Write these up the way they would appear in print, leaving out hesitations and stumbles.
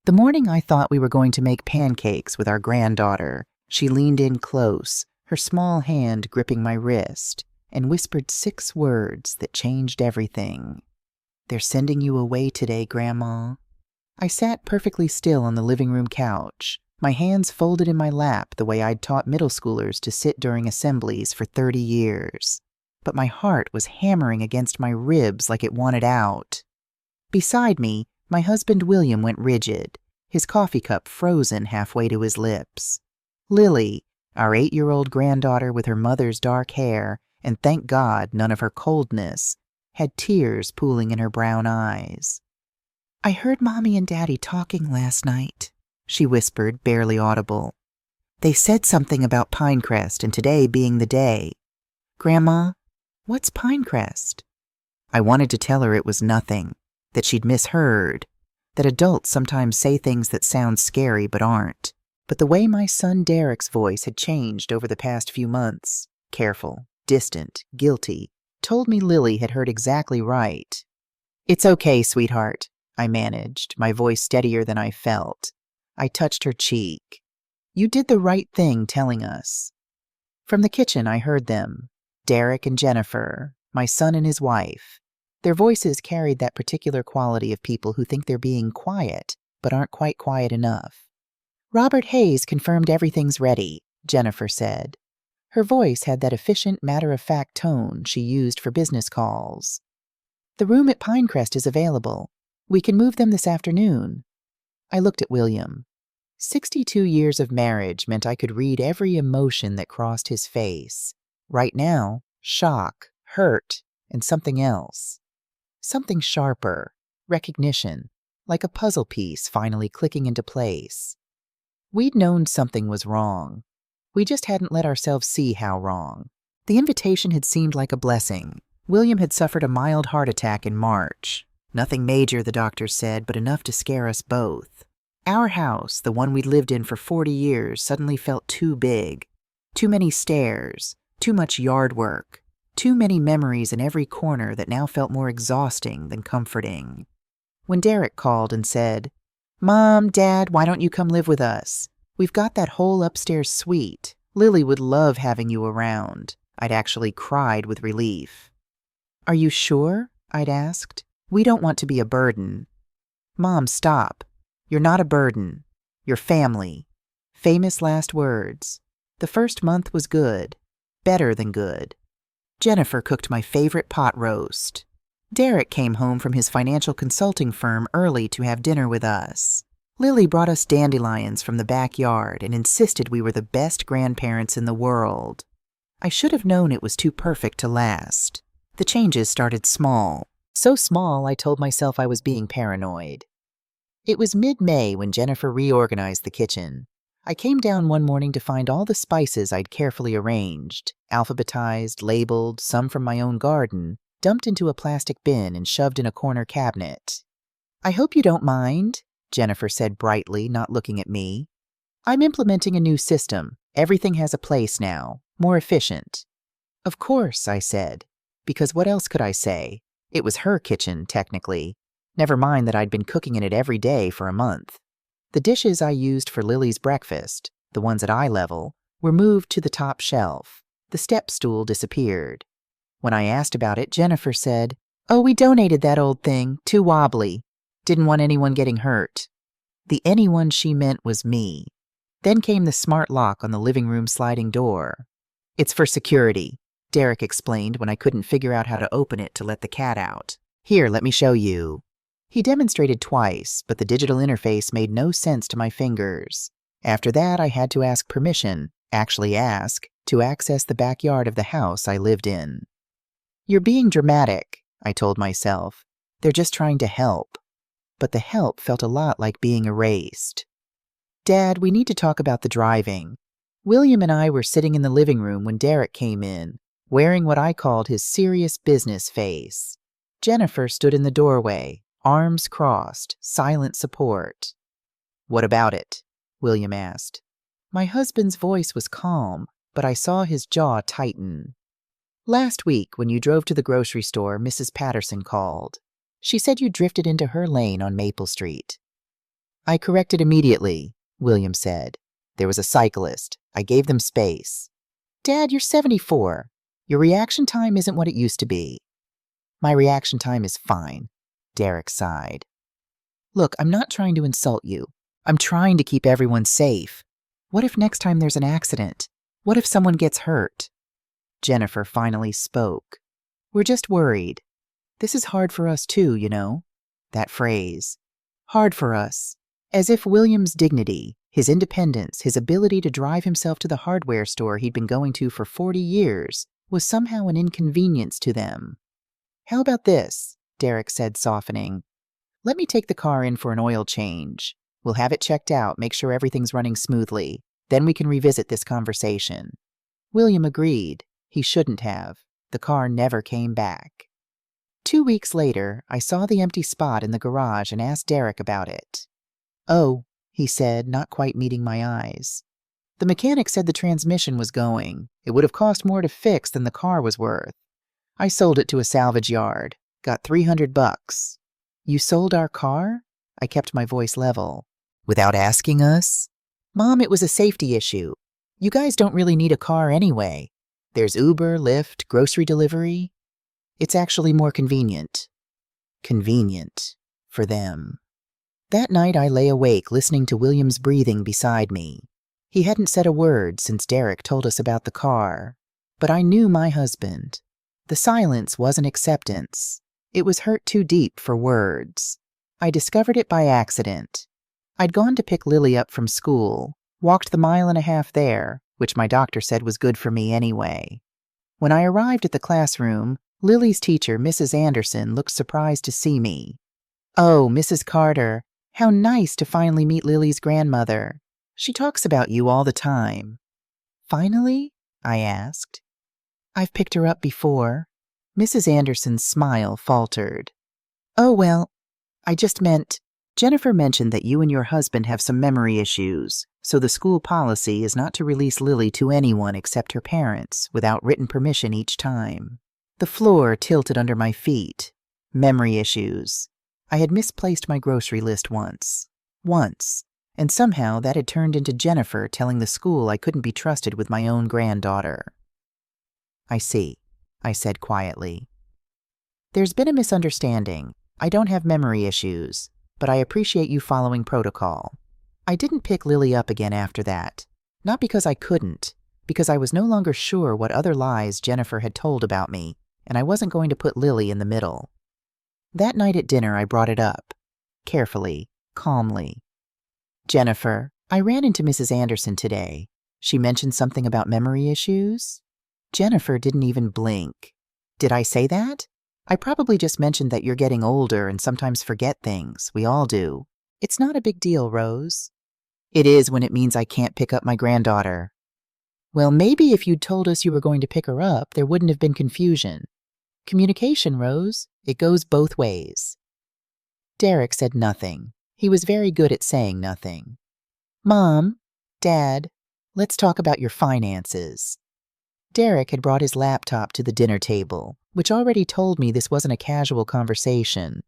The morning I thought we were going to make pancakes with our granddaughter, she leaned in close, her small hand gripping my wrist, and whispered 6 words that changed everything. "They're sending you away today, Grandma." I sat perfectly still on the living room couch, my hands folded in my lap the way I'd taught middle schoolers to sit during assemblies for 30 years. But my heart was hammering against my ribs like it wanted out. Beside me, my husband William went rigid, his coffee cup frozen halfway to his lips. Lily, our 8-year-old granddaughter with her mother's dark hair, and thank God none of her coldness, had tears pooling in her brown eyes. "I heard Mommy and Daddy talking last night," she whispered, barely audible. "They said something about Pinecrest and today being the day. Grandma, what's Pinecrest?" I wanted to tell her it was nothing, that she'd misheard, that adults sometimes say things that sound scary but aren't. But the way my son Derek's voice had changed over the past few months, careful, distant, guilty, told me Lily had heard exactly right. "It's okay, sweetheart," I managed, my voice steadier than I felt. I touched her cheek. "You did the right thing telling us." From the kitchen I heard them, Derek and Jennifer, my son and his wife. Their voices carried that particular quality of people who think they're being quiet, but aren't quite quiet enough. "Robert Hayes confirmed everything's ready," Jennifer said. Her voice had that efficient, matter-of-fact tone she used for business calls. "The room at Pinecrest is available. We can move them this afternoon." I looked at William. 62 years of marriage meant I could read every emotion that crossed his face. Right now, shock, hurt, and something else. Something sharper, recognition, like a puzzle piece finally clicking into place. We'd known something was wrong. We just hadn't let ourselves see how wrong. The invitation had seemed like a blessing. William had suffered a mild heart attack in March. Nothing major, the doctors said, but enough to scare us both. Our house, the one we'd lived in for 40 years, suddenly felt too big. Too many stairs, too much yard work, too many memories in every corner that now felt more exhausting than comforting. When Derek called and said, "Mom, Dad, why don't you come live with us? We've got that whole upstairs suite. Lily would love having you around," I'd actually cried with relief. "Are you sure?" I'd asked. "We don't want to be a burden." "Mom, stop. You're not a burden. You're family." Famous last words. The first month was good. Better than good. Jennifer cooked my favorite pot roast. Derek came home from his financial consulting firm early to have dinner with us. Lily brought us dandelions from the backyard and insisted we were the best grandparents in the world. I should have known it was too perfect to last. The changes started small. So small I told myself I was being paranoid. It was mid-May when Jennifer reorganized the kitchen. I came down one morning to find all the spices I'd carefully arranged, alphabetized, labeled, some from my own garden, dumped into a plastic bin and shoved in a corner cabinet. "I hope you don't mind," Jennifer said brightly, not looking at me. "I'm implementing a new system. Everything has a place now, more efficient." "Of course," I said, because what else could I say? It was her kitchen, technically. Never mind that I'd been cooking in it every day for a month. The dishes I used for Lily's breakfast, the ones at eye level, were moved to the top shelf. The step stool disappeared. When I asked about it, Jennifer said, "Oh, we donated that old thing, too wobbly. Didn't want anyone getting hurt." The anyone she meant was me. Then came the smart lock on the living room sliding door. "It's for security," Derek explained when I couldn't figure out how to open it to let the cat out. "Here, let me show you." He demonstrated twice, but the digital interface made no sense to my fingers. After that, I had to ask permission, actually ask, to access the backyard of the house I lived in. "You're being dramatic," I told myself. "They're just trying to help." But the help felt a lot like being erased. "Dad, we need to talk about the driving." William and I were sitting in the living room when Derek came in, wearing what I called his serious business face. Jennifer stood in the doorway, arms crossed, silent support. "What about it?" William asked. My husband's voice was calm, but I saw his jaw tighten. "Last week, when you drove to the grocery store, Mrs. Patterson called. She said you drifted into her lane on Maple Street." I corrected immediately, William said. There was a cyclist. I gave them space. Dad, you're 74. Your reaction time isn't what it used to be. My reaction time is fine, Derek sighed. Look, I'm not trying to insult you. I'm trying to keep everyone safe. What if next time there's an accident? What if someone gets hurt? Jennifer finally spoke. We're just worried. This is hard for us too, you know. That phrase. Hard for us. As if William's dignity, his independence, his ability to drive himself to the hardware store he'd been going to for 40 years was somehow an inconvenience to them. How about this? Derek said, softening. Let me take the car in for an oil change. We'll have it checked out, make sure everything's running smoothly. Then we can revisit this conversation. William agreed. He shouldn't have. The car never came back. 2 weeks later, I saw the empty spot in the garage and asked Derek about it. Oh, he said, not quite meeting my eyes. The mechanic said the transmission was going. It would have cost more to fix than the car was worth. I sold it to a salvage yard. Got $300. You sold our car? I kept my voice level. Without asking us? Mom, it was a safety issue. You guys don't really need a car anyway. There's Uber, Lyft, grocery delivery. It's actually more convenient. Convenient. For them. That night I lay awake listening to William's breathing beside me. He hadn't said a word since Derek told us about the car. But I knew my husband. The silence wasn't acceptance. It was hurt too deep for words. I discovered it by accident. I'd gone to pick Lily up from school, walked the 1.5 miles there, which my doctor said was good for me anyway. When I arrived at the classroom, Lily's teacher, Mrs. Anderson, looked surprised to see me. Oh, Mrs. Carter, how nice to finally meet Lily's grandmother. She talks about you all the time. Finally? I asked. I've picked her up before. Mrs. Anderson's smile faltered. Oh, well, I just meant, Jennifer mentioned that you and your husband have some memory issues, so the school policy is not to release Lily to anyone except her parents without written permission each time. The floor tilted under my feet. Memory issues. I had misplaced my grocery list once, and somehow that had turned into Jennifer telling the school I couldn't be trusted with my own granddaughter. I see, I said quietly. There's been a misunderstanding. I don't have memory issues, but I appreciate you following protocol. I didn't pick Lily up again after that. Not because I couldn't, because I was no longer sure what other lies Jennifer had told about me, and I wasn't going to put Lily in the middle. That night at dinner I brought it up. Carefully, calmly. Jennifer, I ran into Mrs. Anderson today. She mentioned something about memory issues. Jennifer didn't even blink. Did I say that? I probably just mentioned that you're getting older and sometimes forget things. We all do. It's not a big deal, Rose. It is when it means I can't pick up my granddaughter. Well, maybe if you'd told us you were going to pick her up, there wouldn't have been confusion. Communication, Rose. It goes both ways. Derek said nothing. He was very good at saying nothing. Mom, Dad, let's talk about your finances. Derek had brought his laptop to the dinner table, which already told me this wasn't a casual conversation.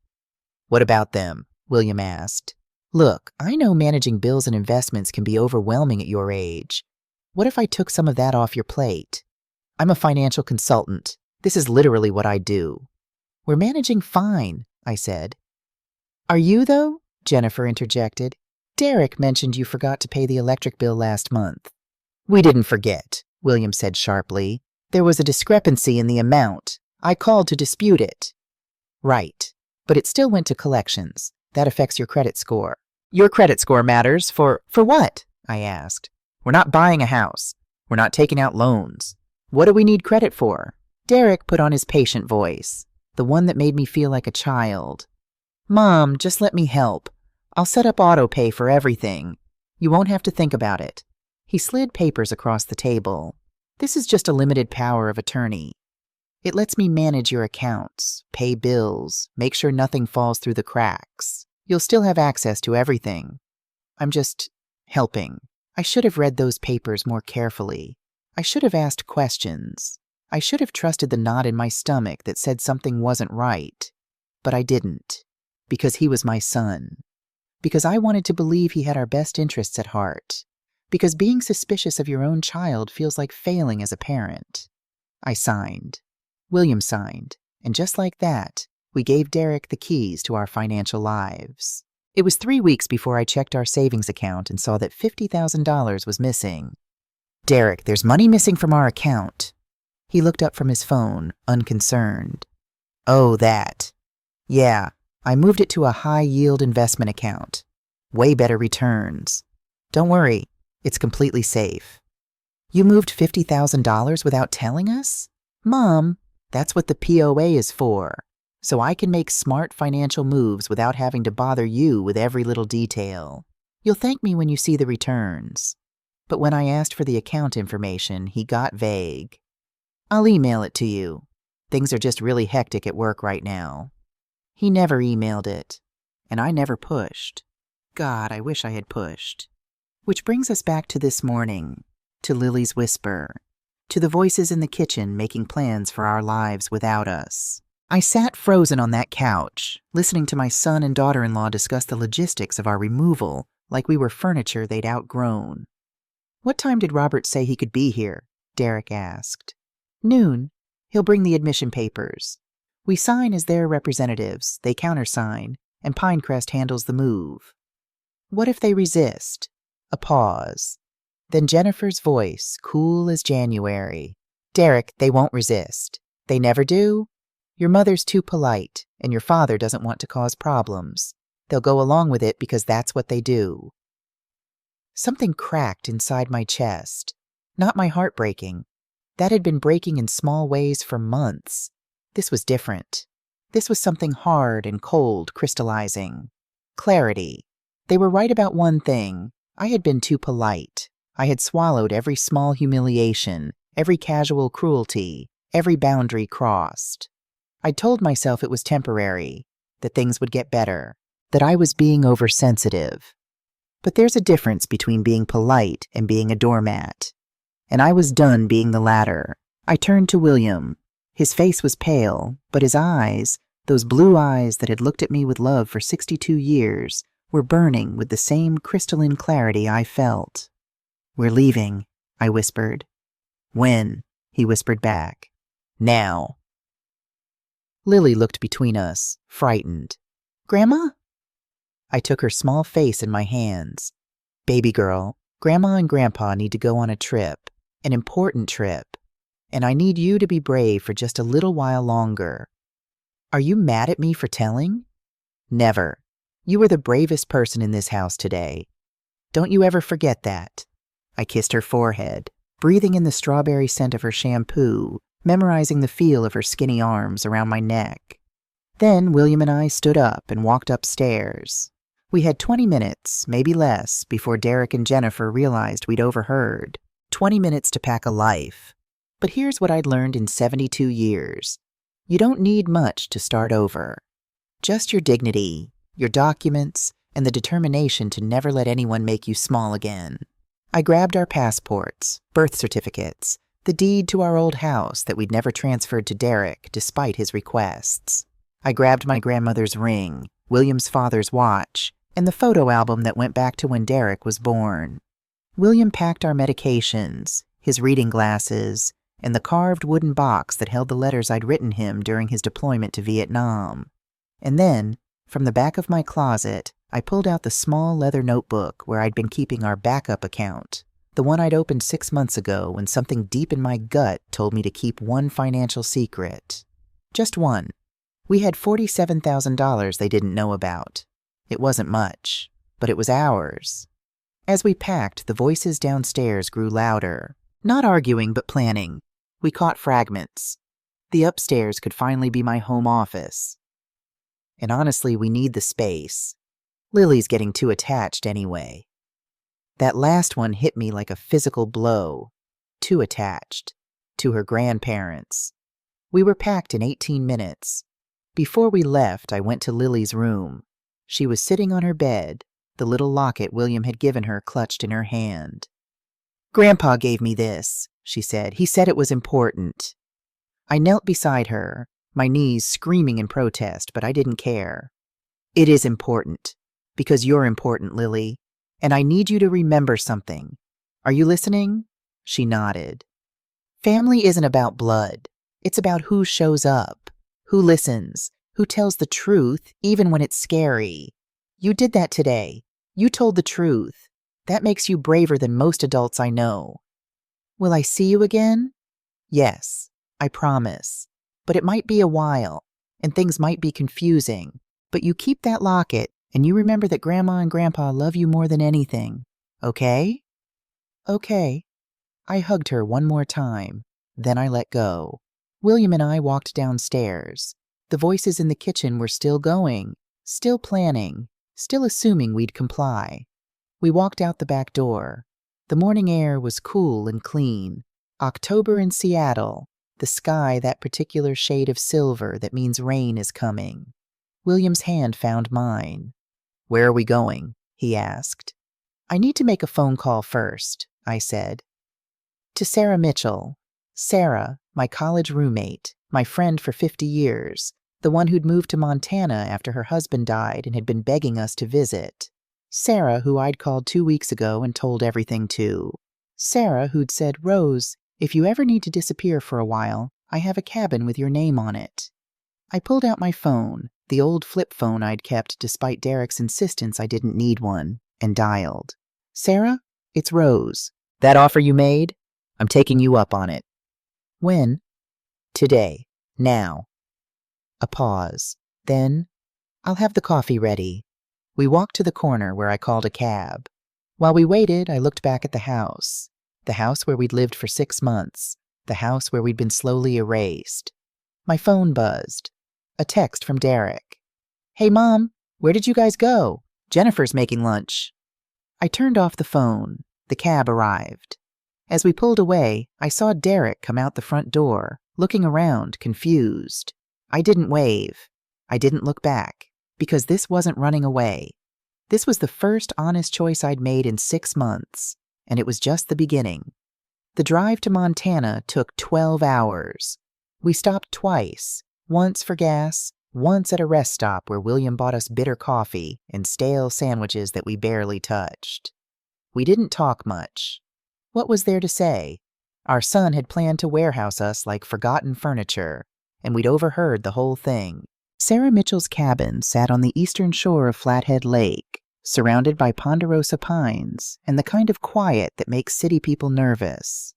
What about them? William asked. Look, I know managing bills and investments can be overwhelming at your age. What if I took some of that off your plate? I'm a financial consultant. This is literally what I do. We're managing fine, I said. Are you, though? Jennifer interjected. Derek mentioned you forgot to pay the electric bill last month. We didn't forget, William said sharply. There was a discrepancy in the amount. I called to dispute it. Right, but it still went to collections. That affects your credit score. Your credit score matters for what? I asked. We're not buying a house. We're not taking out loans. What do we need credit for? Derek put on his patient voice, the one that made me feel like a child. Mom, just let me help. I'll set up auto pay for everything. You won't have to think about it. He slid papers across the table. This is just a limited power of attorney. It lets me manage your accounts, pay bills, make sure nothing falls through the cracks. You'll still have access to everything. I'm just helping. I should have read those papers more carefully. I should have asked questions. I should have trusted the knot in my stomach that said something wasn't right. But I didn't, because he was my son. Because I wanted to believe he had our best interests at heart. Because being suspicious of your own child feels like failing as a parent. I signed. William signed. And just like that, we gave Derek the keys to our financial lives. It was 3 weeks before I checked our savings account and saw that $50,000 was missing. "Derek, there's money missing from our account." He looked up from his phone, unconcerned. "Oh, that. Yeah, I moved it to a high-yield investment account. Way better returns. Don't worry, it's completely safe." "You moved $50,000 without telling us?" "Mom, that's what the POA is for. So I can make smart financial moves without having to bother you with every little detail. You'll thank me when you see the returns." But when I asked for the account information, he got vague. "I'll email it to you. Things are just really hectic at work right now." He never emailed it, and I never pushed. God, I wish I had pushed. Which brings us back to this morning, to Lily's whisper, to the voices in the kitchen making plans for our lives without us. I sat frozen on that couch, listening to my son and daughter-in-law discuss the logistics of our removal like we were furniture they'd outgrown. "What time did Robert say he could be here?" Derek asked. "Noon. He'll bring the admission papers. We sign as their representatives, they countersign, and Pinecrest handles the move." "What if they resist?" A pause. Then Jennifer's voice, cool as January. "Derek, they won't resist. They never do. Your mother's too polite, and your father doesn't want to cause problems. They'll go along with it because that's what they do." Something cracked inside my chest. Not my heart breaking. That had been breaking in small ways for months. This was different. This was something hard and cold crystallizing. Clarity. They were right about one thing. I had been too polite. I had swallowed every small humiliation, every casual cruelty, every boundary crossed. I'd told myself it was temporary, that things would get better, that I was being oversensitive. But there's a difference between being polite and being a doormat. And I was done being the latter. I turned to William. His face was pale, but his eyes, those blue eyes that had looked at me with love for 62 years, were burning with the same crystalline clarity I felt. "We're leaving," I whispered. "When?" he whispered back. "Now." Lily looked between us, frightened. "Grandma?" I took her small face in my hands. "Baby girl, Grandma and Grandpa need to go on a trip, an important trip, and I need you to be brave for just a little while longer." "Are you mad at me for telling?" "Never. You were the bravest person in this house today. Don't you ever forget that." I kissed her forehead, breathing in the strawberry scent of her shampoo, memorizing the feel of her skinny arms around my neck. Then William and I stood up and walked upstairs. We had 20 minutes, maybe less, before Derek and Jennifer realized we'd overheard. 20 minutes to pack a life. But here's what I'd learned in 72 years. You don't need much to start over. Just your dignity, your documents, and the determination to never let anyone make you small again. I grabbed our passports, birth certificates, the deed to our old house that we'd never transferred to Derek despite his requests. I grabbed my grandmother's ring, William's father's watch, and the photo album that went back to when Derek was born. William packed our medications, his reading glasses, and the carved wooden box that held the letters I'd written him during his deployment to Vietnam. And then, from the back of my closet, I pulled out the small leather notebook where I'd been keeping our backup account, the one I'd opened 6 months ago when something deep in my gut told me to keep one financial secret. Just one. We had $47,000 they didn't know about. It wasn't much, but it was ours. As we packed, the voices downstairs grew louder. Not arguing, but planning. We caught fragments. The upstairs could finally be my home office. And honestly, we need the space. Lily's getting too attached anyway. That last one hit me like a physical blow. Too attached. To her grandparents. We were packed in 18 minutes. Before we left, I went to Lily's room. She was sitting on her bed, the little locket William had given her clutched in her hand. "Grandpa gave me this," she said. "He said it was important." I knelt beside her, my knees screaming in protest, but I didn't care. "It is important. Because you're important, Lily. And I need you to remember something. Are you listening? She nodded. Family isn't about blood. It's about who shows up, who listens, who tells the truth even when it's scary. You did that today. You told the truth. That makes you braver than most adults I know. Will I see you again? Yes, I promise. But it might be a while, and things might be confusing. But you keep that locket, and you remember that Grandma and Grandpa love you more than anything. Okay? Okay. I hugged her one more time. Then I let go. William and I walked downstairs. The voices in the kitchen were still going, still planning, still assuming we'd comply. We walked out the back door. The morning air was cool and clean. October in Seattle, the sky that particular shade of silver that means rain is coming. William's hand found mine. Where are we going? He asked. I need to make a phone call first, I said. To Sarah Mitchell. Sarah, my college roommate, my friend for 50 years, the one who'd moved to Montana after her husband died and had been begging us to visit. Sarah, who I'd called 2 weeks ago and told everything to. Sarah, who'd said, Rose, if you ever need to disappear for a while, I have a cabin with your name on it. I pulled out my phone, the old flip phone I'd kept despite Derek's insistence I didn't need one, and dialed. Sarah, it's Rose. That offer you made? I'm taking you up on it. When? Today. Now. A pause. Then, I'll have the coffee ready. We walked to the corner where I called a cab. While we waited, I looked back at the house where we'd lived for 6 months, the house where we'd been slowly erased. My phone buzzed. A text from Derek. Hey, Mom, where did you guys go? Jennifer's making lunch. I turned off the phone. The cab arrived. As we pulled away, I saw Derek come out the front door, looking around, confused. I didn't wave. I didn't look back, because this wasn't running away. This was the first honest choice I'd made in 6 months, and it was just the beginning. The drive to Montana took 12 hours. We stopped twice, once for gas, once at a rest stop where William bought us bitter coffee and stale sandwiches that we barely touched. We didn't talk much. What was there to say? Our son had planned to warehouse us like forgotten furniture, and we'd overheard the whole thing. Sarah Mitchell's cabin sat on the eastern shore of Flathead Lake, surrounded by ponderosa pines and the kind of quiet that makes city people nervous.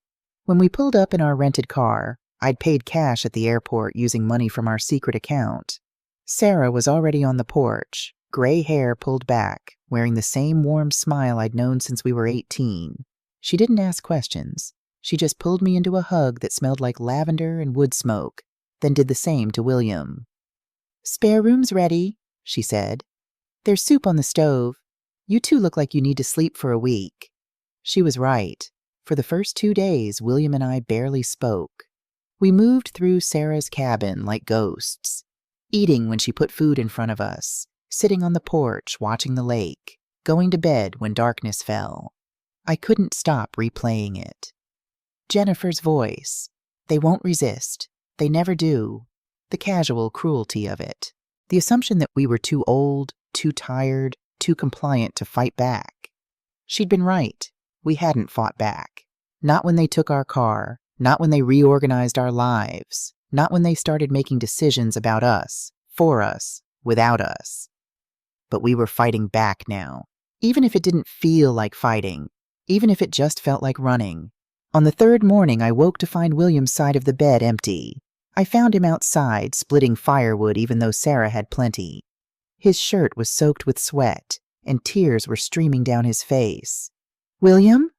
When we pulled up in our rented car, I'd paid cash at the airport using money from our secret account. Sarah was already on the porch, gray hair pulled back, wearing the same warm smile I'd known since we were 18. She didn't ask questions. She just pulled me into a hug that smelled like lavender and wood smoke, then did the same to William. Spare room's ready, she said. There's soup on the stove. You two look like you need to sleep for a week. She was right. For the first 2 days, William and I barely spoke. We moved through Sarah's cabin like ghosts, eating when she put food in front of us, sitting on the porch watching the lake, going to bed when darkness fell. I couldn't stop replaying it. Jennifer's voice. They won't resist. They never do. The casual cruelty of it. The assumption that we were too old, too tired, too compliant to fight back. She'd been right. We hadn't fought back. Not when they took our car. Not when they reorganized our lives. Not when they started making decisions about us, for us, without us. But we were fighting back now. Even if it didn't feel like fighting. Even if it just felt like running. On the 3rd morning, I woke to find William's side of the bed empty. I found him outside, splitting firewood even though Sarah had plenty. His shirt was soaked with sweat, and tears were streaming down his face. William?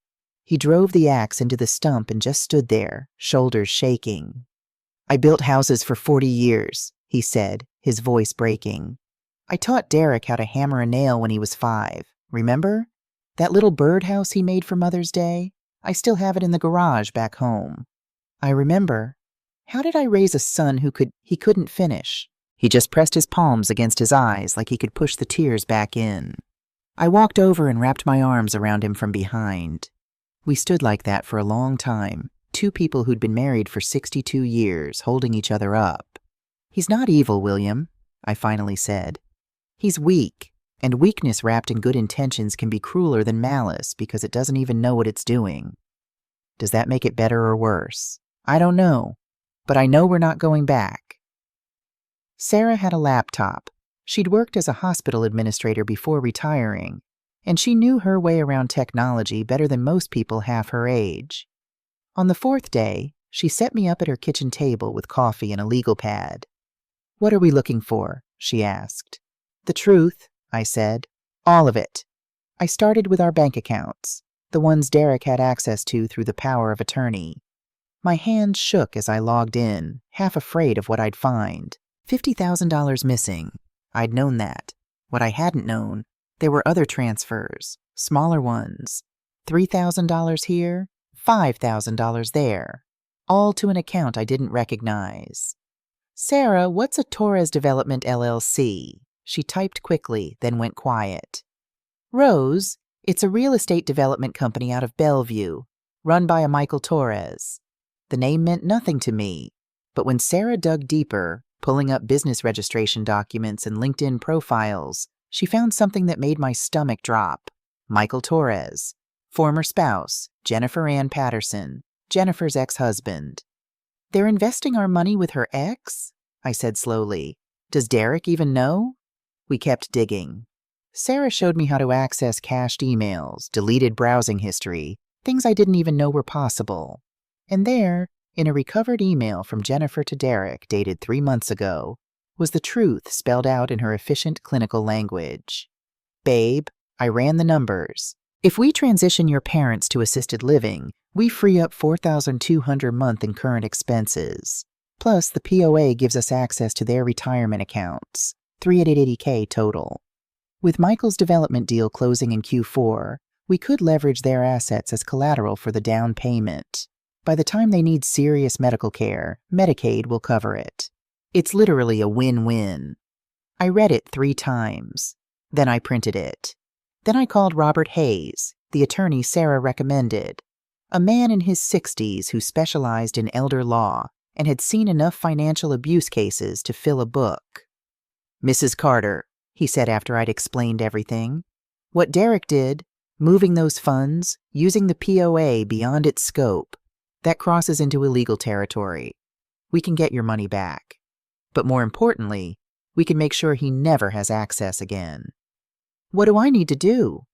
He drove the axe into the stump and just stood there, shoulders shaking. I built houses for 40 years, he said, his voice breaking. I taught Derek how to hammer a nail when he was 5, remember? That little birdhouse he made for Mother's Day? I still have it in the garage back home. I remember. How did I raise a son he couldn't finish? He just pressed his palms against his eyes like he could push the tears back in. I walked over and wrapped my arms around him from behind. We stood like that for a long time, 2 people who'd been married for 62 years, holding each other up. He's not evil, William, I finally said. He's weak. And weakness wrapped in good intentions can be crueler than malice because it doesn't even know what it's doing. Does that make it better or worse? I don't know, but I know we're not going back. Sarah had a laptop. She'd worked as a hospital administrator before retiring, and she knew her way around technology better than most people half her age. On the fourth day, she set me up at her kitchen table with coffee and a legal pad. "What are we looking for?" she asked. "The truth," I said. "All of it." I started with our bank accounts, the ones Derek had access to through the power of attorney. My hands shook as I logged in, half afraid of what I'd find. $50,000 missing. I'd known that. What I hadn't known, there were other transfers, smaller ones. $3,000 here, $5,000 there, all to an account I didn't recognize. "Sarah, what's a Torres Development LLC?" She typed quickly, then went quiet. "Rose, it's a real estate development company out of Bellevue, run by a Michael Torres." The name meant nothing to me, but when Sarah dug deeper, pulling up business registration documents and LinkedIn profiles, she found something that made my stomach drop. Michael Torres, former spouse, Jennifer Ann Patterson, Jennifer's ex-husband. "They're investing our money with her ex?" I said slowly. "Does Derek even know?" We kept digging. Sarah showed me how to access cached emails, deleted browsing history, things I didn't even know were possible. And there, in a recovered email from Jennifer to Derek dated 3 months ago, was the truth spelled out in her efficient clinical language. "Babe, I ran the numbers. If we transition your parents to assisted living, we free up $4,200 a month in current expenses. Plus, the POA gives us access to their retirement accounts, $380K total. With Michael's development deal closing in Q4, we could leverage their assets as collateral for the down payment. By the time they need serious medical care, Medicaid will cover it. It's literally a win-win." I read it 3 times. Then I printed it. Then I called Robert Hayes, the attorney Sarah recommended, a man in his 60s who specialized in elder law and had seen enough financial abuse cases to fill a book. "Mrs. Carter," he said after I'd explained everything, "what Derek did, moving those funds, using the POA beyond its scope, that crosses into illegal territory. We can get your money back. But more importantly, we can make sure he never has access again." "What do I need to do?"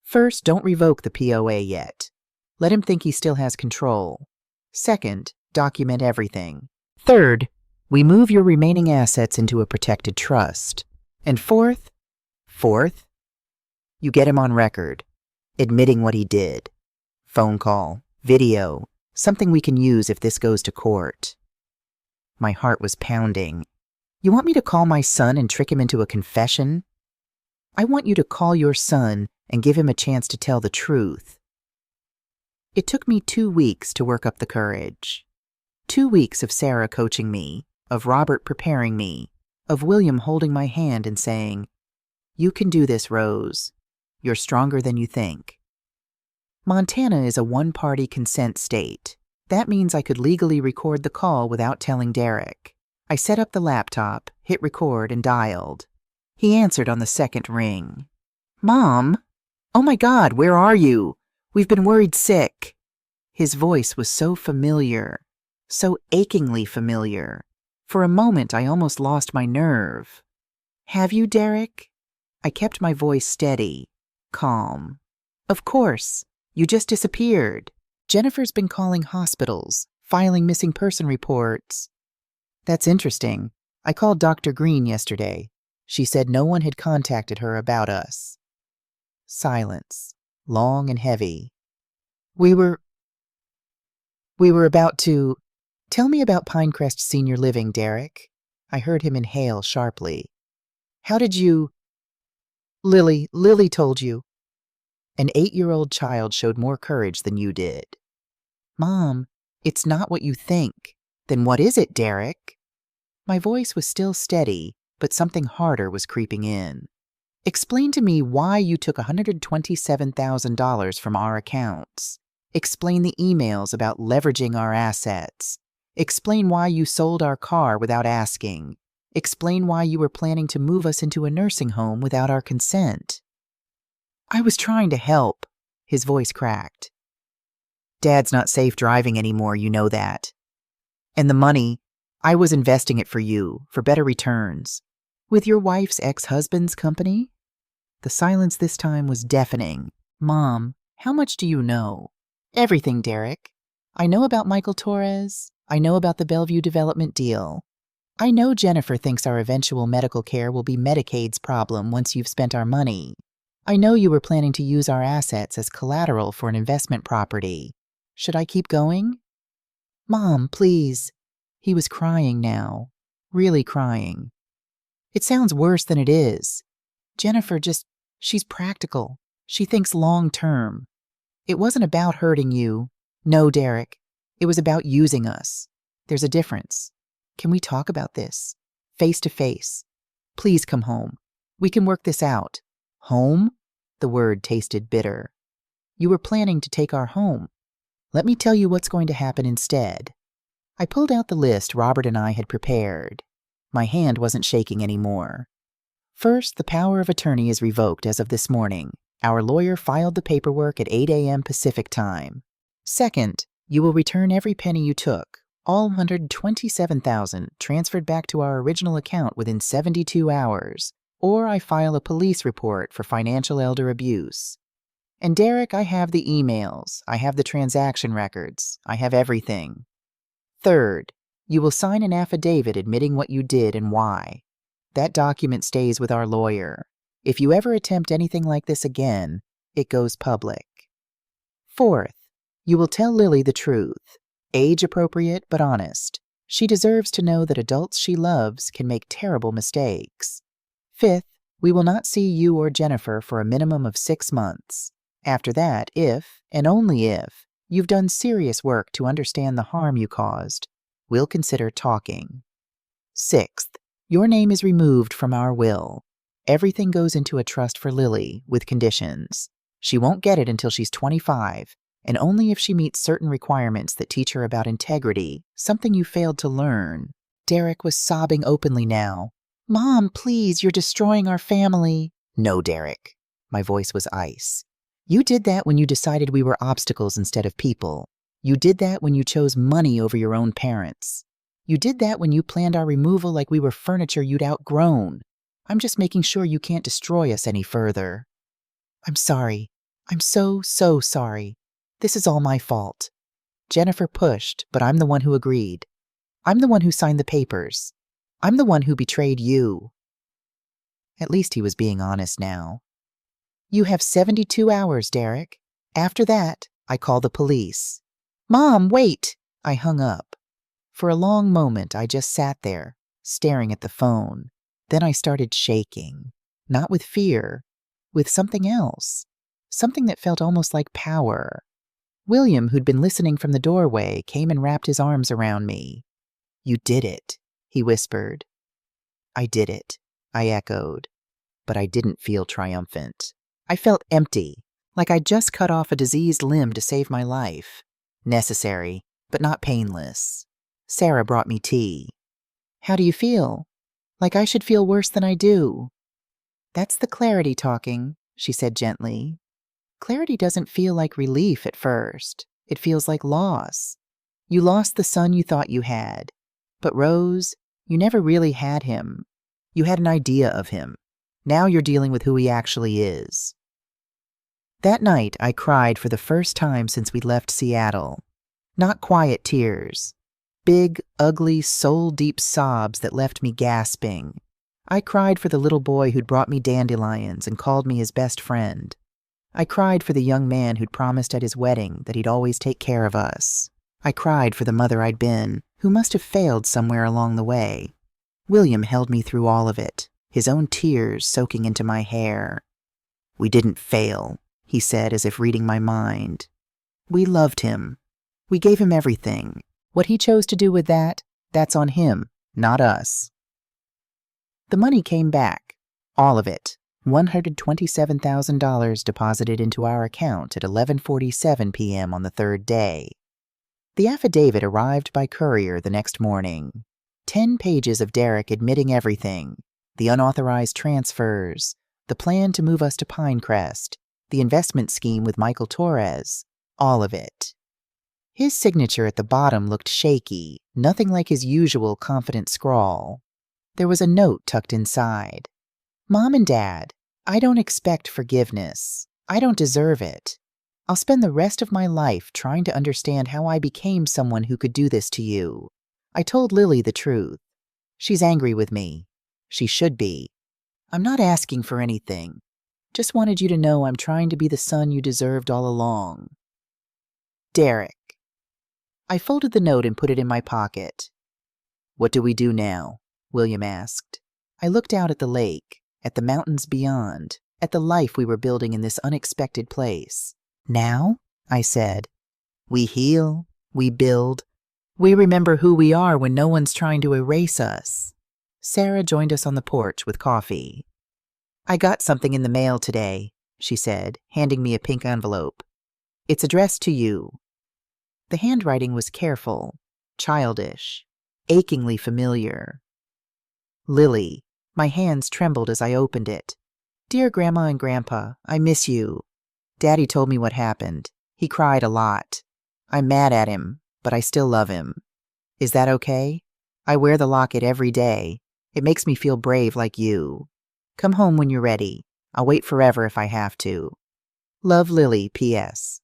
"First, don't revoke the POA yet. Let him think he still has control. Second, document everything. Third, we move your remaining assets into a protected trust. And fourth, you get him on record, admitting what he did. Phone call, video, something we can use if this goes to court." My heart was pounding. "You want me to call my son and trick him into a confession?" "I want you to call your son and give him a chance to tell the truth." It took me 2 weeks to work up the courage. 2 weeks of Sarah coaching me, of Robert preparing me, of William holding my hand and saying, "You can do this, Rose. You're stronger than you think." Montana is a one-party consent state. That means I could legally record the call without telling Derek. I set up the laptop, hit record, and dialed. He answered on the second ring. "Mom? Oh my God, where are you? We've been worried sick." His voice was so familiar, so achingly familiar. For a moment, I almost lost my nerve. "Have you, Derek?" I kept my voice steady, calm. "Of course. You just disappeared. Jennifer's been calling hospitals, filing missing person reports." "That's interesting. I called Dr. Green yesterday. She said no one had contacted her about us." Silence, long and heavy. We were about to... "Tell me about Pinecrest Senior Living, Derek." I heard him inhale sharply. "How did you..." Lily told you." "An 8-year-old child showed more courage than you did." "Mom, it's not what you think." "Then what is it, Derek?" My voice was still steady, but something harder was creeping in. "Explain to me why you took $127,000 from our accounts. Explain the emails about leveraging our assets. Explain why you sold our car without asking. Explain why you were planning to move us into a nursing home without our consent." "I was trying to help," his voice cracked. "Dad's not safe driving anymore, you know that. And the money, I was investing it for you, for better returns." "With your wife's ex-husband's company?" The silence this time was deafening. "Mom, how much do you know?" "Everything, Derek. I know about Michael Torres. I know about the Bellevue development deal. I know Jennifer thinks our eventual medical care will be Medicaid's problem once you've spent our money. I know you were planning to use our assets as collateral for an investment property. Should I keep going?" "Mom, please." He was crying now, really crying. "It sounds worse than it is. Jennifer she's practical. She thinks long term. It wasn't about hurting you. No, Derek. It was about using us. There's a difference. Can we talk about this? Face to face. Please come home. We can work this out." "Home?" The word tasted bitter. "You were planning to take our home. Let me tell you what's going to happen instead." I pulled out the list Robert and I had prepared. My hand wasn't shaking anymore. "First, the power of attorney is revoked as of this morning. Our lawyer filed the paperwork at 8 a.m. Pacific time. Second, you will return every penny you took, all $127,000 transferred back to our original account within 72 hours, or I file a police report for financial elder abuse. And Derek, I have the emails, I have the transaction records, I have everything. Third, you will sign an affidavit admitting what you did and why. That document stays with our lawyer. If you ever attempt anything like this again, it goes public. Fourth, you will tell Lily the truth, age-appropriate but honest. She deserves to know that adults she loves can make terrible mistakes. Fifth, we will not see you or Jennifer for a minimum of 6 months. After that, if, and only if, you've done serious work to understand the harm you caused, we'll consider talking. Sixth, your name is removed from our will. Everything goes into a trust for Lily, with conditions. She won't get it until she's 25, and only if she meets certain requirements that teach her about integrity, something you failed to learn." Derek was sobbing openly now. "Mom, please, you're destroying our family." "No, Derek." My voice was ice. "You did that when you decided we were obstacles instead of people. You did that when you chose money over your own parents. You did that when you planned our removal like we were furniture you'd outgrown. I'm just making sure you can't destroy us any further." "I'm sorry. I'm so sorry. This is all my fault. Jennifer pushed, but I'm the one who agreed. I'm the one who signed the papers. I'm the one who betrayed you." At least he was being honest now. "You have 72 hours, Derek. After that, I call the police." "Mom, wait!" I hung up. For a long moment, I just sat there, staring at the phone. Then I started shaking, not with fear, with something else, something that felt almost like power. William, who'd been listening from the doorway, came and wrapped his arms around me. "You did it," he whispered. "I did it," I echoed, but I didn't feel triumphant. I felt empty, like I'd just cut off a diseased limb to save my life. Necessary, but not painless. Sarah brought me tea. "How do you feel?" "Like I should feel worse than I do." "That's the clarity talking," she said gently. "Clarity doesn't feel like relief at first. It feels like loss. You lost the son you thought you had. But Rose, you never really had him. You had an idea of him. Now you're dealing with who he actually is." That night, I cried for the first time since we left Seattle. Not quiet tears. Big, ugly, soul-deep sobs that left me gasping. I cried for the little boy who'd brought me dandelions and called me his best friend. I cried for the young man who'd promised at his wedding that he'd always take care of us. I cried for the mother I'd been, who must have failed somewhere along the way. William held me through all of it, his own tears soaking into my hair. "We didn't fail," he said as if reading my mind. "We loved him. We gave him everything. What he chose to do with that, that's on him, not us." The money came back, all of it, $127,000 deposited into our account at 11:47 p.m. on the third day. The affidavit arrived by courier the next morning. 10 pages of Derek admitting everything. The unauthorized transfers, the plan to move us to Pinecrest, the investment scheme with Michael Torres, all of it. His signature at the bottom looked shaky, nothing like his usual confident scrawl. There was a note tucked inside. Mom and Dad, I don't expect forgiveness. I don't deserve it. I'll spend the rest of my life trying to understand how I became someone who could do this to you. I told Lily the truth. She's angry with me. She should be. I'm not asking for anything. Just wanted you to know I'm trying to be the son you deserved all along. Derek. I folded the note and put it in my pocket. What do we do now? William asked. I looked out at the lake, at the mountains beyond, at the life we were building in this unexpected place. Now? I said. We heal, we build, we remember who we are when no one's trying to erase us. Sarah joined us on the porch with coffee. I got something in the mail today, she said, handing me a pink envelope. It's addressed to you. The handwriting was careful, childish, achingly familiar. Lily. My hands trembled as I opened it. Dear Grandma and Grandpa, I miss you. Daddy told me what happened. He cried a lot. I'm mad at him, but I still love him. Is that okay? I wear the locket every day. It makes me feel brave like you. Come home when you're ready. I'll wait forever if I have to. Love, Lily, P.S.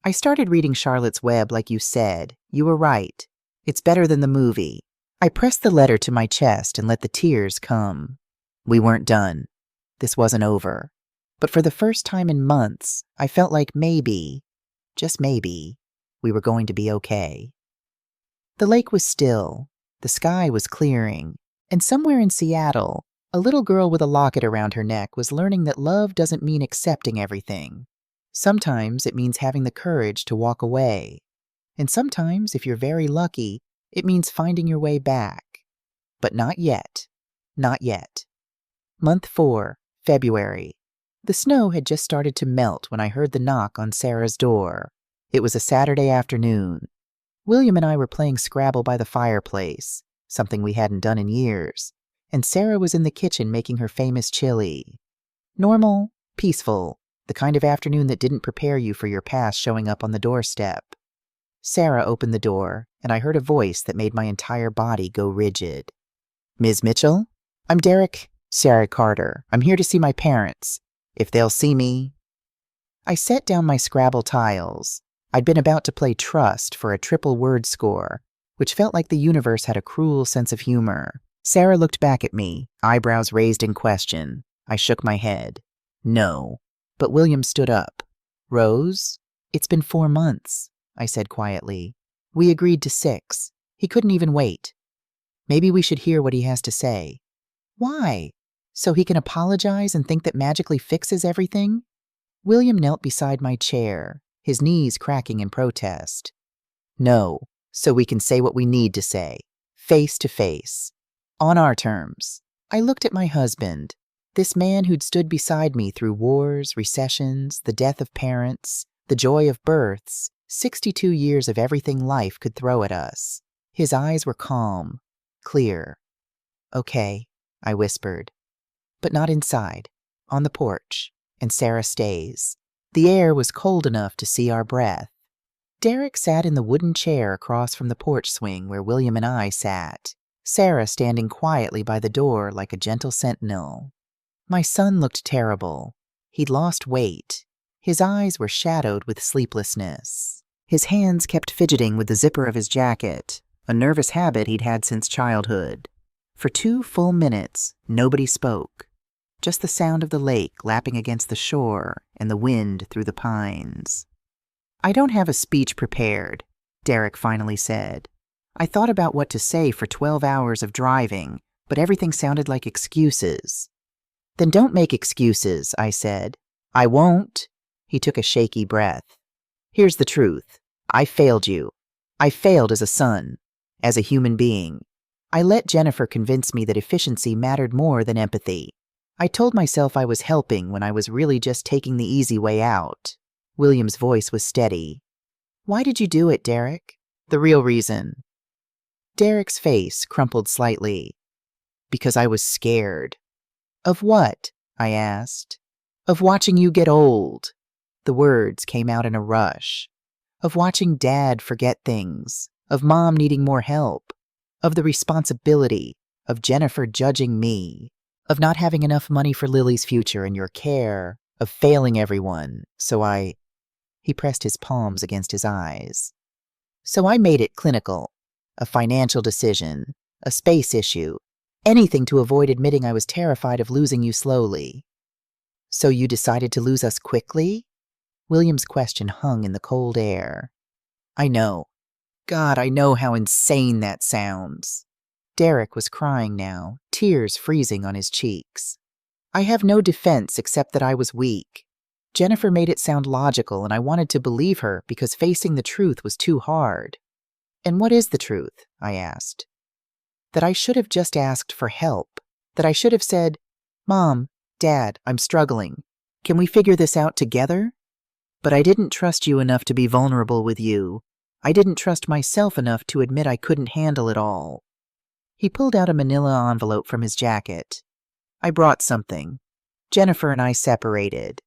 I started reading Charlotte's Web like you said. You were right. It's better than the movie. I pressed the letter to my chest and let the tears come. We weren't done. This wasn't over. But for the first time in months, I felt like maybe, just maybe, we were going to be okay. The lake was still. The sky was clearing. And somewhere in Seattle, a little girl with a locket around her neck was learning that love doesn't mean accepting everything. Sometimes it means having the courage to walk away. And sometimes, if you're very lucky, it means finding your way back. But not yet. Not yet. Month 4, February. The snow had just started to melt when I heard the knock on Sarah's door. It was a Saturday afternoon. William and I were playing Scrabble by the fireplace, something we hadn't done in years, and Sarah was in the kitchen making her famous chili. Normal, peaceful, the kind of afternoon that didn't prepare you for your past showing up on the doorstep. Sarah opened the door, and I heard a voice that made my entire body go rigid. Ms. Mitchell? I'm Derek, Sarah Carter. I'm here to see my parents. If they'll see me. I set down my Scrabble tiles. I'd been about to play Trust for a triple word score, which felt like the universe had a cruel sense of humor. Sarah looked back at me, eyebrows raised in question. I shook my head. No. But William stood up. Rose? It's been 4 months, I said quietly. We agreed to 6. He couldn't even wait. Maybe we should hear what he has to say. Why? So he can apologize and think that magically fixes everything? William knelt beside my chair, his knees cracking in protest. No, so we can say what we need to say, face to face, on our terms. I looked at my husband, this man who'd stood beside me through wars, recessions, the death of parents, the joy of births, 62 years of everything life could throw at us. His eyes were calm, clear. Okay, I whispered. But not inside, on the porch, and Sarah stays. The air was cold enough to see our breath. Derek sat in the wooden chair across from the porch swing where William and I sat, Sarah standing quietly by the door like a gentle sentinel. My son looked terrible. He'd lost weight. His eyes were shadowed with sleeplessness. His hands kept fidgeting with the zipper of his jacket, a nervous habit he'd had since childhood. For 2 full minutes, nobody spoke. Just the sound of the lake lapping against the shore and the wind through the pines. I don't have a speech prepared, Derek finally said. I thought about what to say for 12 hours of driving, but everything sounded like excuses. Then don't make excuses, I said. I won't. He took a shaky breath. Here's the truth. I failed you. I failed as a son, as a human being. I let Jennifer convince me that efficiency mattered more than empathy. I told myself I was helping when I was really just taking the easy way out. William's voice was steady. Why did you do it, Derek? The real reason. Derek's face crumpled slightly. Because I was scared. Of what? I asked. Of watching you get old. The words came out in a rush. Of watching Dad forget things. Of Mom needing more help. Of the responsibility. Of Jennifer judging me. Of not having enough money for Lily's future and your care. Of failing everyone. He pressed his palms against his eyes. So I made it clinical. A financial decision. A space issue. Anything to avoid admitting I was terrified of losing you slowly. So you decided to lose us quickly? William's question hung in the cold air. I know. God, I know how insane that sounds. Derek was crying now, tears freezing on his cheeks. I have no defense except that I was weak. Jennifer made it sound logical, and I wanted to believe her because facing the truth was too hard. And what is the truth? I asked. That I should have just asked for help. That I should have said, Mom, Dad, I'm struggling. Can we figure this out together? But I didn't trust you enough to be vulnerable with you. I didn't trust myself enough to admit I couldn't handle it all. He pulled out a manila envelope from his jacket. I brought something. Jennifer and I separated.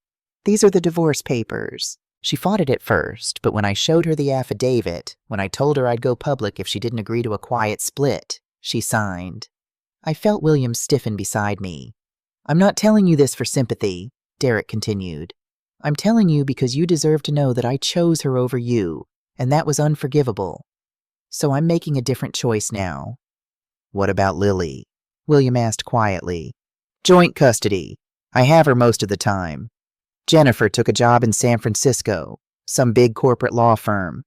These are the divorce papers. She fought it at first, but when I showed her the affidavit, when I told her I'd go public if she didn't agree to a quiet split, she signed. I felt William stiffen beside me. I'm not telling you this for sympathy, Derek continued. I'm telling you because you deserve to know that I chose her over you, and that was unforgivable. So I'm making a different choice now. What about Lily? William asked quietly. Joint custody. I have her most of the time. Jennifer took a job in San Francisco, some big corporate law firm.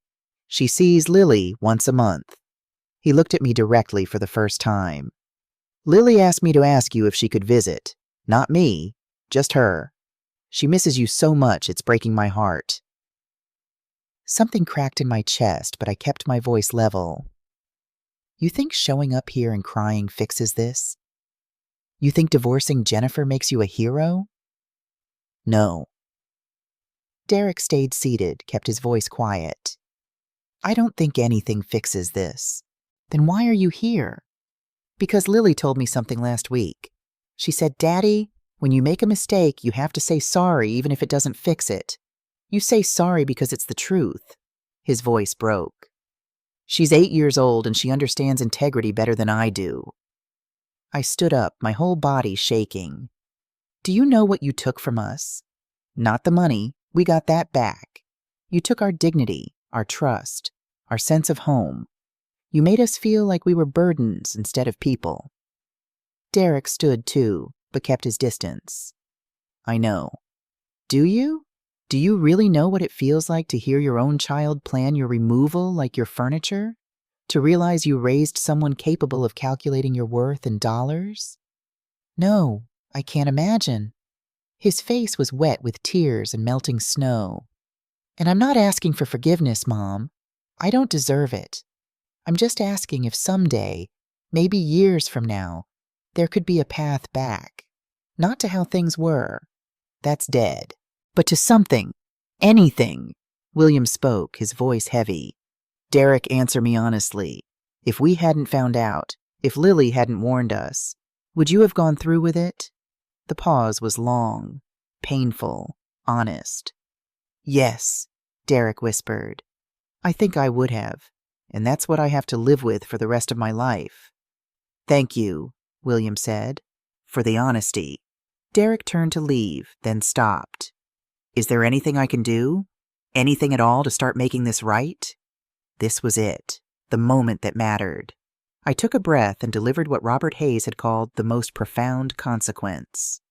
She sees Lily once a month. He looked at me directly for the first time. Lily asked me to ask you if she could visit. Not me, just her. She misses you so much it's breaking my heart. Something cracked in my chest, but I kept my voice level. You think showing up here and crying fixes this? You think divorcing Jennifer makes you a hero? No. Derek stayed seated, kept his voice quiet. I don't think anything fixes this. Then why are you here? Because Lily told me something last week. She said, Daddy, when you make a mistake, you have to say sorry even if it doesn't fix it. You say sorry because it's the truth. His voice broke. She's 8 years old and she understands integrity better than I do. I stood up, my whole body shaking. Do you know what you took from us? Not the money. We got that back. You took our dignity, our trust, our sense of home. You made us feel like we were burdens instead of people. Derek stood too, but kept his distance. I know. Do you? Do you really know what it feels like to hear your own child plan your removal like your furniture? To realize you raised someone capable of calculating your worth in dollars? No, I can't imagine. His face was wet with tears and melting snow. And I'm not asking for forgiveness, Mom. I don't deserve it. I'm just asking if someday, maybe years from now, there could be a path back. Not to how things were. That's dead. But to something. Anything. William spoke, his voice heavy. Derek, answer me honestly. If we hadn't found out, if Lily hadn't warned us, would you have gone through with it? The pause was long, painful, honest. Yes, Derek whispered. I think I would have, and that's what I have to live with for the rest of my life. Thank you, William said, for the honesty. Derek turned to leave, then stopped. Is there anything I can do? Anything at all to start making this right? This was it, the moment that mattered. I took a breath and delivered what Robert Hayes had called the most profound consequence.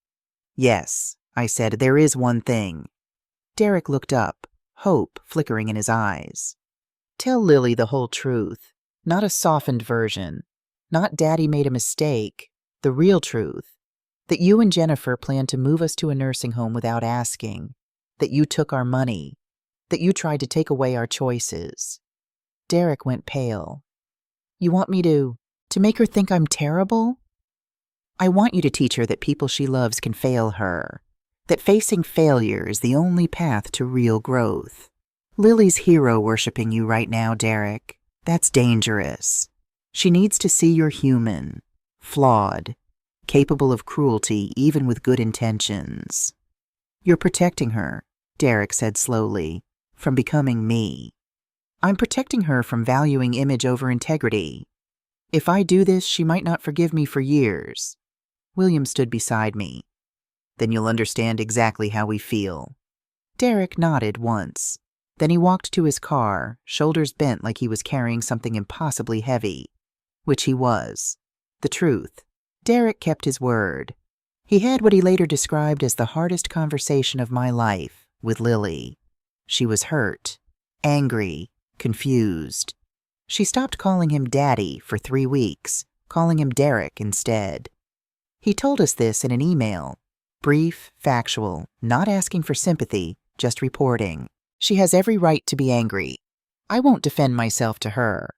Yes, I said, there is one thing. Derek looked up, hope flickering in his eyes. Tell Lily the whole truth, not a softened version, not Daddy made a mistake, the real truth, that you and Jennifer planned to move us to a nursing home without asking, that you took our money, that you tried to take away our choices. Derek went pale. You want me to make her think I'm terrible? I want you to teach her that people she loves can fail her, that facing failure is the only path to real growth. Lily's hero-worshipping you right now, Derek. That's dangerous. She needs to see you're human, flawed, capable of cruelty even with good intentions. You're protecting her, Derek said slowly, from becoming me. I'm protecting her from valuing image over integrity. If I do this, she might not forgive me for years. William stood beside me. Then you'll understand exactly how we feel. Derek nodded once. Then he walked to his car, shoulders bent like he was carrying something impossibly heavy. Which he was. The truth. Derek kept his word. He had what he later described as the hardest conversation of my life with Lily. She was hurt, angry, confused. She stopped calling him Daddy for 3 weeks, calling him Derek instead. He told us this in an email. Brief, factual, not asking for sympathy, just reporting. She has every right to be angry. I won't defend myself to her.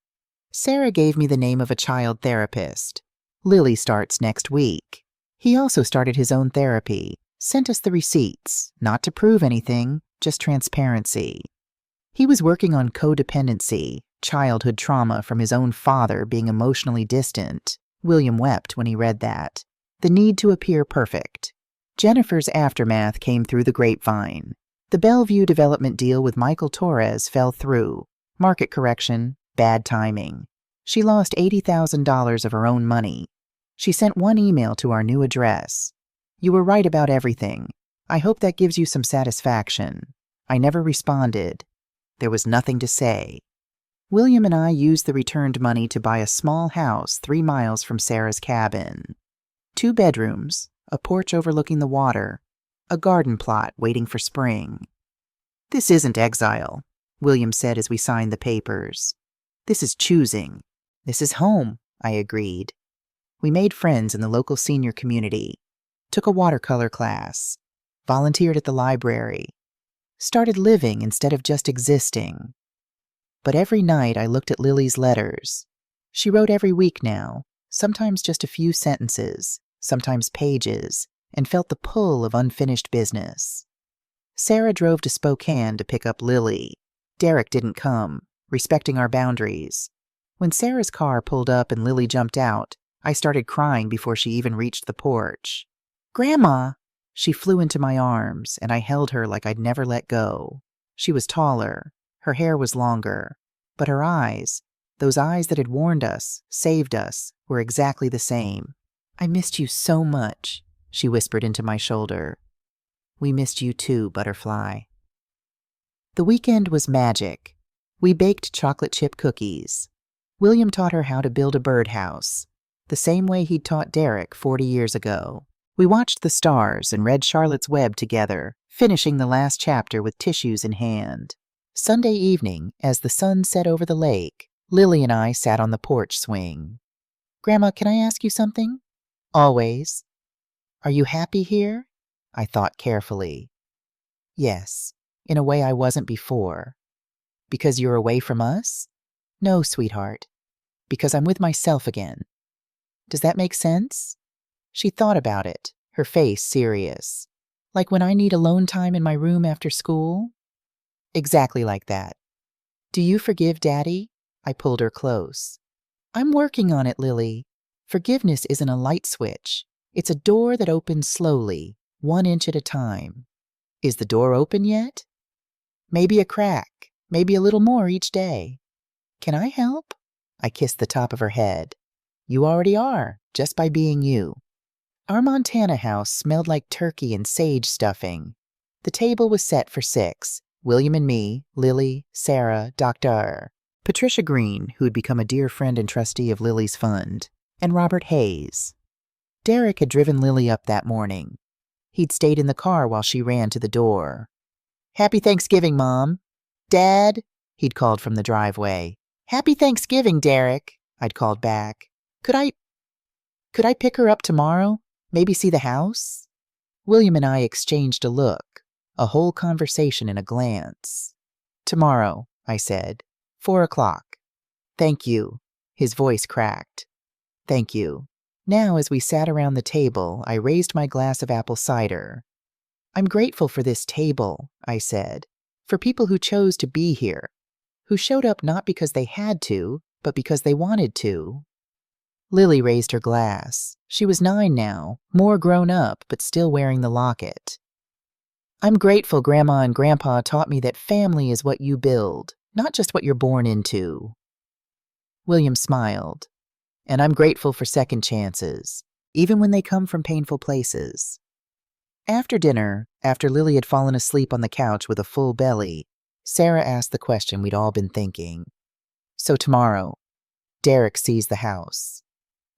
Sarah gave me the name of a child therapist. Lily starts next week. He also started his own therapy, sent us the receipts, not to prove anything, just transparency. He was working on codependency, childhood trauma from his own father being emotionally distant. William wept when he read that. The need to appear perfect. Jennifer's aftermath came through the grapevine. The Bellevue development deal with Michael Torres fell through. Market correction, bad timing. She lost $80,000 of her own money. She sent one email to our new address. You were right about everything. I hope that gives you some satisfaction. I never responded. There was nothing to say. William and I used the returned money to buy a small house 3 miles from Sarah's cabin. 2 bedrooms, a porch overlooking the water, a garden plot waiting for spring. This isn't exile, William said as we signed the papers. This is choosing. This is home, I agreed. We made friends in the local senior community, took a watercolor class, volunteered at the library, started living instead of just existing. But every night I looked at Lily's letters. She wrote every week now, sometimes just a few sentences, sometimes pages, and felt the pull of unfinished business. Sarah drove to Spokane to pick up Lily. Derek didn't come, respecting our boundaries. When Sarah's car pulled up and Lily jumped out, I started crying before she even reached the porch. Grandma! She flew into my arms, and I held her like I'd never let go. She was taller. Her hair was longer. But her eyes, those eyes that had warned us, saved us, were exactly the same. I missed you so much, she whispered into my shoulder. We missed you too, Butterfly. The weekend was magic. We baked chocolate chip cookies. William taught her how to build a birdhouse, the same way he'd taught Derek 40 years ago. We watched the stars and read Charlotte's Web together, finishing the last chapter with tissues in hand. Sunday evening, as the sun set over the lake, Lily and I sat on the porch swing. Grandma, can I ask you something? Always. Are you happy here? I thought carefully. Yes, in a way I wasn't before. Because you're away from us? No, sweetheart. Because I'm with myself again. Does that make sense? She thought about it, her face serious. Like when I need alone time in my room after school? Exactly like that. Do you forgive Daddy? I pulled her close. I'm working on it, Lily. Forgiveness isn't a light switch. It's a door that opens slowly, 1 inch at a time. Is the door open yet? Maybe a crack, maybe a little more each day. Can I help? I kissed the top of her head. You already are, just by being you. Our Montana house smelled like turkey and sage stuffing. The table was set for 6. William and me, Lily, Sarah, Dr. Patricia Green, who had become a dear friend and trustee of Lily's fund, and Robert Hayes. Derek had driven Lily up that morning. He'd stayed in the car while she ran to the door. Happy Thanksgiving, Mom. Dad, he'd called from the driveway. Happy Thanksgiving, Derek, I'd called back. Could I pick her up tomorrow? Maybe see the house? William and I exchanged a look. A whole conversation in a glance. Tomorrow, I said. 4 o'clock. Thank you. His voice cracked. Thank you. Now, as we sat around the table, I raised my glass of apple cider. I'm grateful for this table, I said, for people who chose to be here, who showed up not because they had to, but because they wanted to. Lily raised her glass. She was 9 now, more grown up, but still wearing the locket. I'm grateful Grandma and Grandpa taught me that family is what you build, not just what you're born into. William smiled. And I'm grateful for second chances, even when they come from painful places. After dinner, after Lily had fallen asleep on the couch with a full belly, Sarah asked the question we'd all been thinking. So tomorrow, Derek sees the house.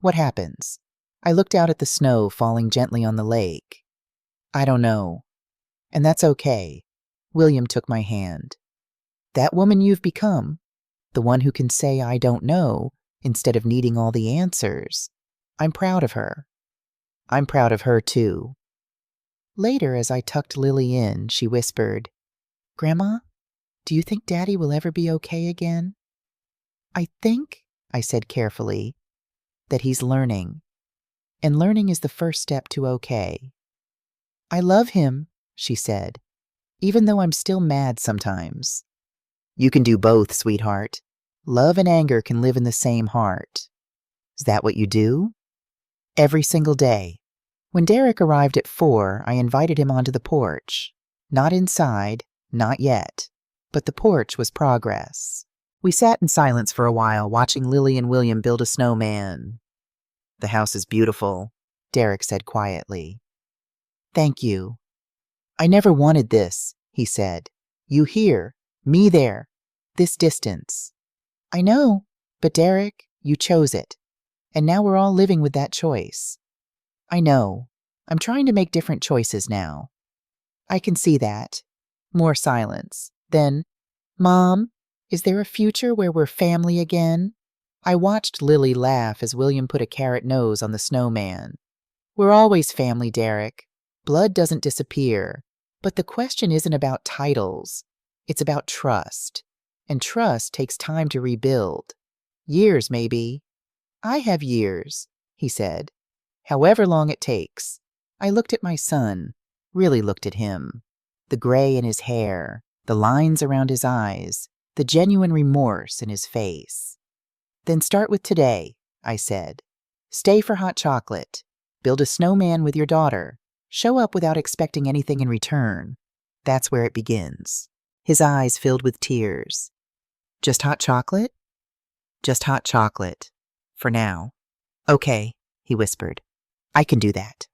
What happens? I looked out at the snow falling gently on the lake. I don't know. And that's okay. William took my hand. That woman you've become, the one who can say I don't know instead of needing all the answers, I'm proud of her. I'm proud of her too. Later, as I tucked Lily in, she whispered, Grandma, do you think Daddy will ever be okay again? I think, I said carefully, that he's learning. And learning is the first step to okay. I love him, she said, even though I'm still mad sometimes. You can do both, sweetheart. Love and anger can live in the same heart. Is that what you do? Every single day. When Derek arrived at 4, I invited him onto the porch. Not inside, not yet. But the porch was progress. We sat in silence for a while, watching Lily and William build a snowman. The house is beautiful, Derek said quietly. Thank you. I never wanted this, he said. You here, me there, this distance. I know, but Derek, you chose it. And now we're all living with that choice. I know. I'm trying to make different choices now. I can see that. More silence. Then, Mom, is there a future where we're family again? I watched Lily laugh as William put a carrot nose on the snowman. We're always family, Derek. Blood doesn't disappear. But the question isn't about titles. It's about trust. And trust takes time to rebuild. Years, maybe. I have years, he said. However long it takes. I looked at my son, really looked at him. The gray in his hair, the lines around his eyes, the genuine remorse in his face. Then start with today, I said. Stay for hot chocolate. Build a snowman with your daughter. Show up without expecting anything in return. That's where it begins. His eyes filled with tears. Just hot chocolate? Just hot chocolate. For now. Okay, he whispered. I can do that.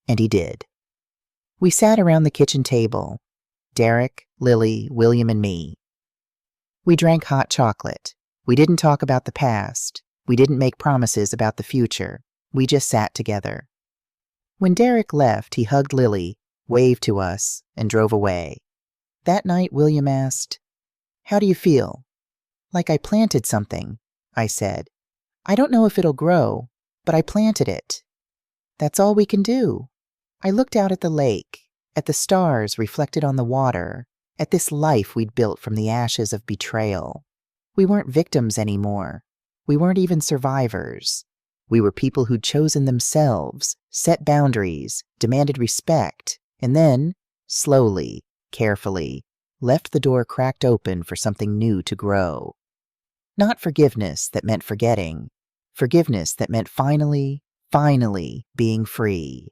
And he did. We sat around the kitchen table. Derek, Lily, William, and me. We drank hot chocolate. We didn't talk about the past. We didn't make promises about the future. We just sat together. When Derek left, he hugged Lily, waved to us, and drove away. That night, William asked, How do you feel? Like I planted something, I said. I don't know if it'll grow, but I planted it. That's all we can do. I looked out at the lake, at the stars reflected on the water, at this life we'd built from the ashes of betrayal. We weren't victims anymore. We weren't even survivors. We were people who'd chosen themselves, set boundaries, demanded respect, and then, slowly, carefully, left the door cracked open for something new to grow. Not forgiveness that meant forgetting. Forgiveness that meant finally being free.